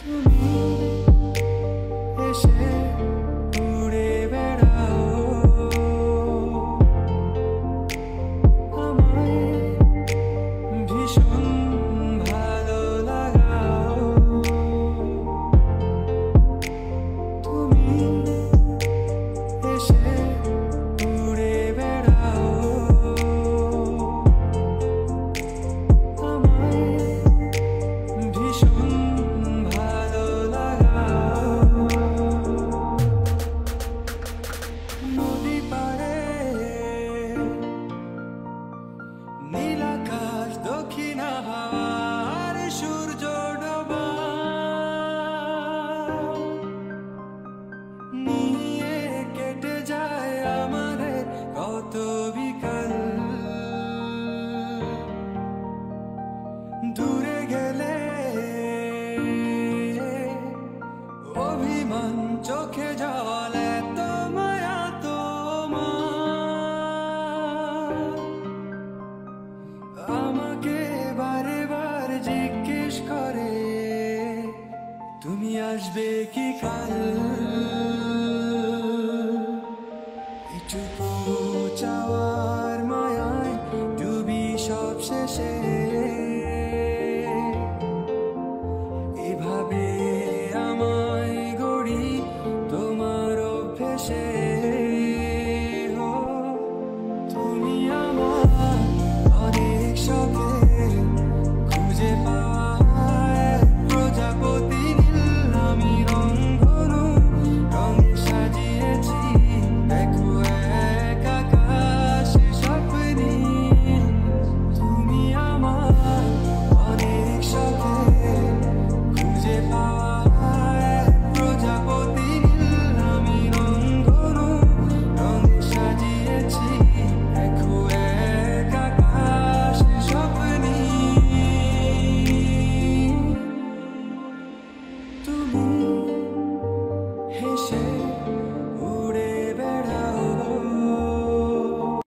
তুমি এসে উড়ে বেড়াও, আমায় ভীষণ ভালো লাগাও। তুমি এসে উড়ে বেড়াও, আমায় ভীষণ ভালো লাগাও। নদী পাড়ে নীল আকাশ, দক্ষিণ হাওয়ার সূর্য ডোবা নিয়ে কেটে যায় আমাদের কত বিকাল। দূরে গেলে অভিমান, চোখে জল, এত মায়া তোমার। আমাকে বারে বার জিজ্ঞেস করে তুমি আসবে কি কাল। এটুকু চাওয়া